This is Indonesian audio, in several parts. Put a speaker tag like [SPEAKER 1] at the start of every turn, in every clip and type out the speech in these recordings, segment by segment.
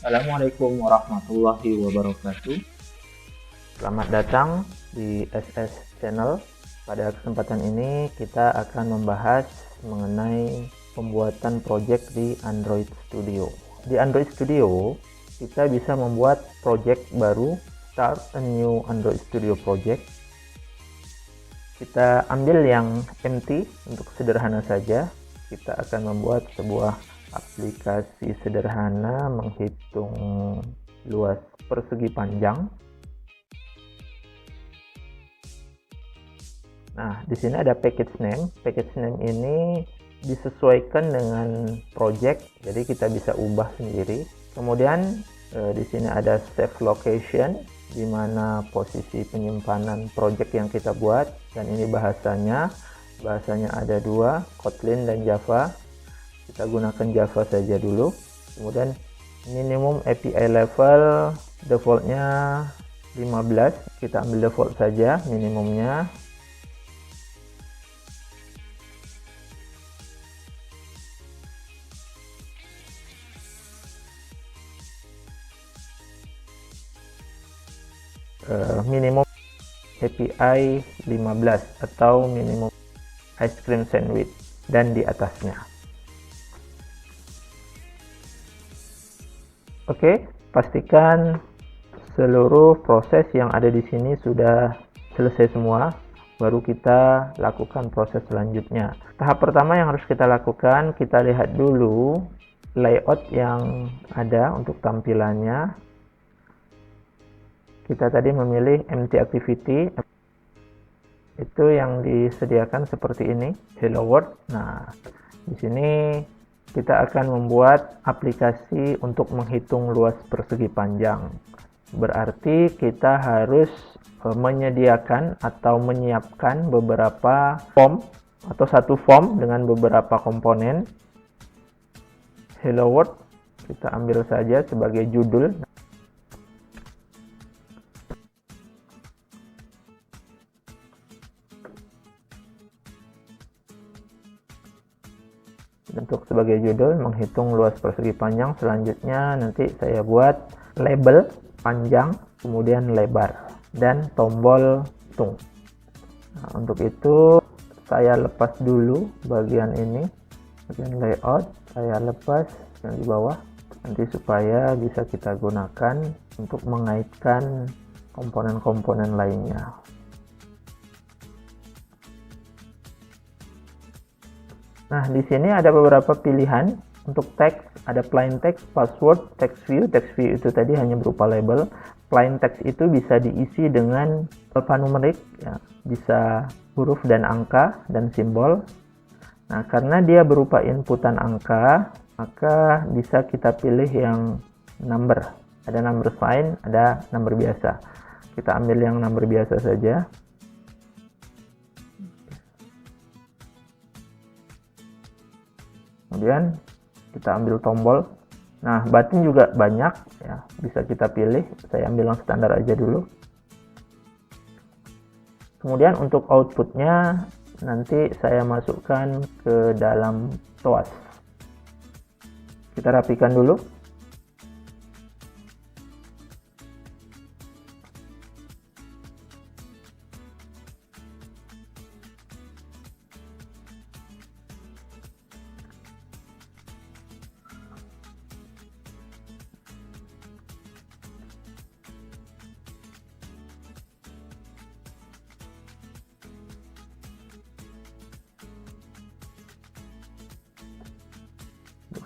[SPEAKER 1] Assalamualaikum warahmatullahi wabarakatuh. Selamat datang di SS Channel. Pada kesempatan ini kita akan membahas mengenai pembuatan project di Android Studio. Di Android Studio kita bisa membuat project baru, start a new Android Studio project. Kita ambil yang empty untuk sederhana saja. Kita akan membuat sebuah aplikasi sederhana menghitung luas persegi panjang. Nah, di sini ada package name. Package name ini disesuaikan dengan project, jadi kita bisa ubah sendiri. Kemudian di sini ada save location, di mana posisi penyimpanan project yang kita buat, dan ini bahasanya ada dua, Kotlin dan Java. Kita gunakan Java saja dulu. Kemudian minimum API level defaultnya 15, kita ambil default saja minimumnya. Minimum API 15 atau minimum ice cream sandwich dan di atasnya. Oke, pastikan seluruh proses yang ada di sini sudah selesai semua, baru kita lakukan proses selanjutnya. Tahap pertama yang harus kita lakukan, kita lihat dulu layout yang ada untuk tampilannya. Kita tadi memilih empty activity, itu yang disediakan seperti ini, hello world. Nah, di sini kita akan membuat aplikasi untuk menghitung luas persegi panjang. Berarti kita harus menyediakan atau menyiapkan beberapa form atau satu form dengan beberapa komponen. Hello world kita ambil saja sebagai judul. Untuk sebagai judul menghitung luas persegi panjang. Selanjutnya nanti saya buat label panjang, kemudian lebar, dan tombol hitung. Nah, untuk itu saya lepas dulu bagian ini, bagian layout saya lepas yang di bawah, nanti supaya bisa kita gunakan untuk mengaitkan komponen-komponen lainnya. Nah, di sini ada beberapa pilihan untuk teks, ada plain text, password, text view. Text view itu tadi hanya berupa label. Plain text itu bisa diisi dengan alfanumerik, ya, bisa huruf dan angka dan simbol. Nah, karena dia berupa inputan angka, maka bisa kita pilih yang number. Ada number sign, ada number biasa. Kita ambil yang number biasa saja. Kemudian kita ambil tombol. Nah, button juga banyak, ya, bisa kita pilih. Saya ambil yang standar aja dulu. Kemudian untuk outputnya nanti saya masukkan ke dalam toas. Kita rapikan dulu.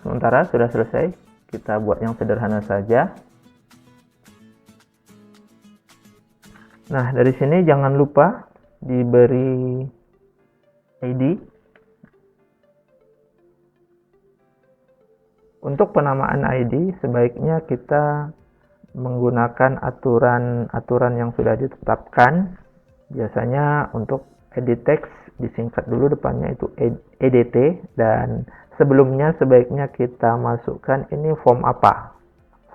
[SPEAKER 1] Sementara sudah selesai, kita buat yang sederhana saja. Nah, dari sini jangan lupa diberi ID. Untuk penamaan ID sebaiknya kita menggunakan aturan-aturan yang sudah ditetapkan. Biasanya untuk edit text disingkat dulu depannya itu EDT, dan sebelumnya sebaiknya kita masukkan ini form apa.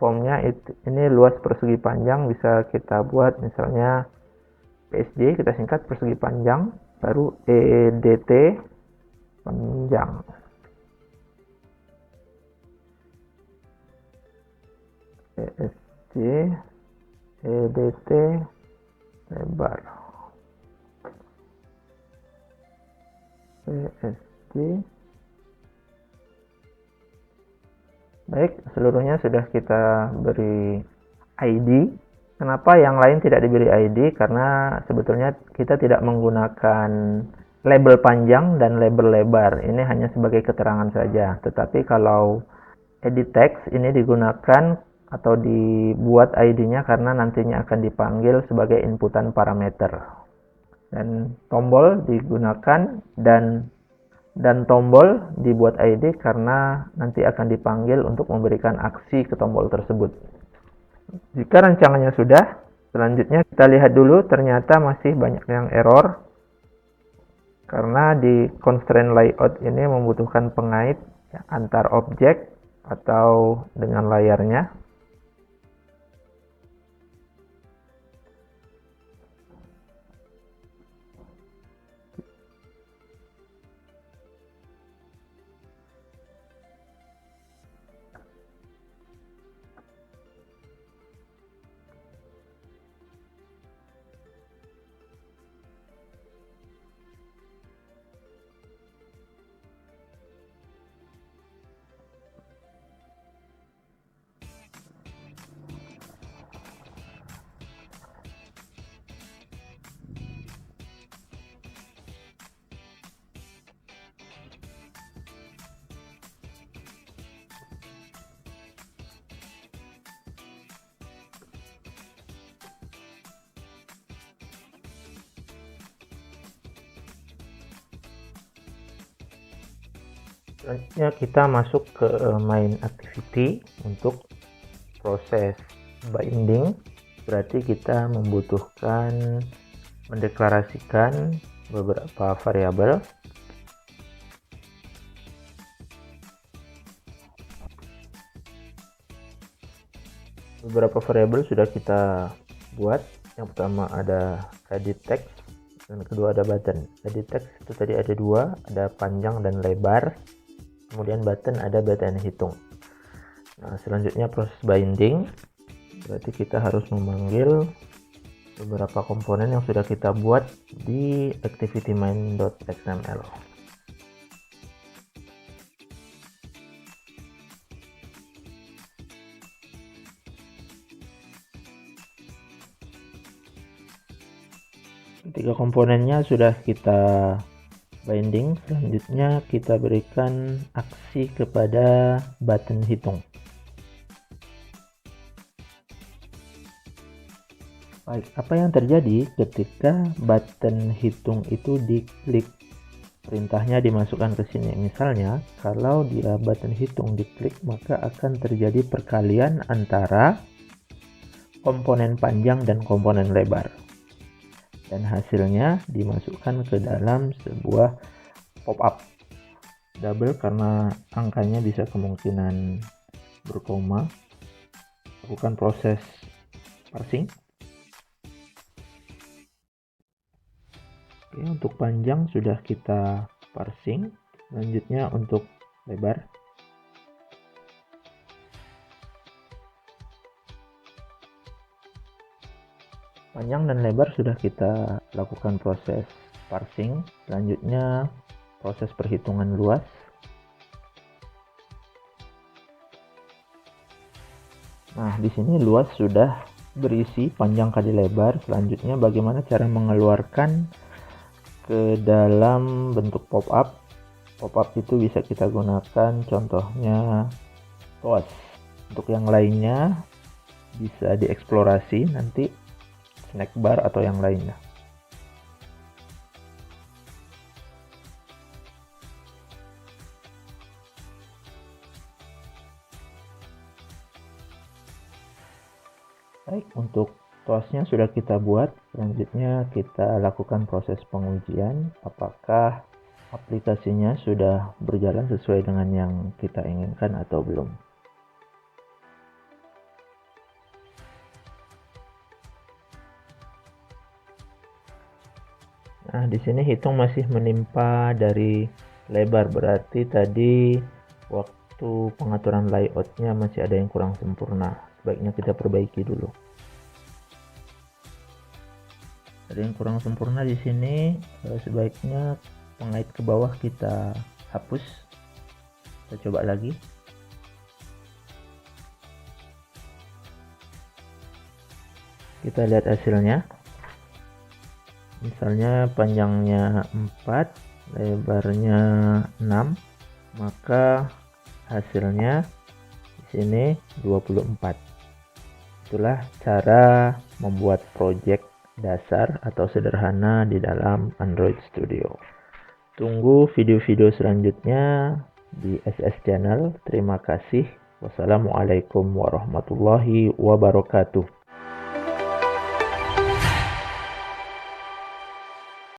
[SPEAKER 1] Formnya ini luas persegi panjang, bisa kita buat misalnya PSJ, kita singkat persegi panjang, baru EDT panjang. PSD EDT lebar PSD. Baik, seluruhnya sudah kita beri ID. Kenapa yang lain tidak diberi ID? Karena sebetulnya kita tidak menggunakan label panjang dan label lebar. Ini hanya sebagai keterangan saja. Tetapi kalau edit text ini digunakan atau dibuat ID-nya karena nantinya akan dipanggil sebagai inputan parameter. Dan tombol digunakan dan tombol dibuat ID karena nanti akan dipanggil untuk memberikan aksi ke tombol tersebut. Jika rancangannya sudah, selanjutnya kita lihat dulu, ternyata masih banyak yang error karena di constraint layout ini membutuhkan pengait antar objek atau dengan layarnya. Selanjutnya kita masuk ke main activity untuk proses binding. Berarti kita membutuhkan mendeklarasikan beberapa variabel. Beberapa variabel sudah kita buat. Yang pertama ada edit text dan kedua ada button. Edit text itu tadi ada dua, ada panjang dan lebar. Kemudian button ada button hitung. Nah, selanjutnya proses binding. Berarti kita harus memanggil beberapa komponen yang sudah kita buat di activity main.xml. Ketika komponennya sudah kita binding, selanjutnya kita berikan aksi kepada button hitung. Baik, apa yang terjadi ketika button hitung itu diklik? Perintahnya dimasukkan ke sini. Misalnya, kalau dia button hitung diklik, maka akan terjadi perkalian antara komponen panjang dan komponen lebar. Dan hasilnya dimasukkan ke dalam sebuah pop-up double karena angkanya bisa kemungkinan berkoma. Lakukan proses parsing. Oke, untuk panjang sudah kita parsing. Selanjutnya untuk lebar. Panjang dan lebar sudah kita lakukan proses parsing. Selanjutnya proses perhitungan luas. Nah, di sini luas sudah berisi panjang kali lebar. Selanjutnya bagaimana cara mengeluarkan ke dalam bentuk pop-up. Pop-up itu bisa kita gunakan contohnya TOAS. Untuk yang lainnya bisa dieksplorasi nanti snack bar atau yang lainnya. Baik, untuk TOAS-nya sudah kita buat. Selanjutnya kita lakukan proses pengujian apakah aplikasinya sudah berjalan sesuai dengan yang kita inginkan atau belum. Nah, di sini hitung masih menimpa dari lebar, berarti tadi waktu pengaturan layoutnya masih ada yang kurang sempurna. sebaiknya kita perbaiki dulu. Ada yang kurang sempurna di sini, sebaiknya pengait ke bawah kita hapus. Kita coba lagi. Kita lihat hasilnya. Misalnya panjangnya 4, lebarnya 6, maka hasilnya di sini 24. Itulah cara membuat project dasar atau sederhana di dalam Android Studio. Tunggu video-video selanjutnya di SS Channel. Terima kasih. Wassalamualaikum warahmatullahi wabarakatuh.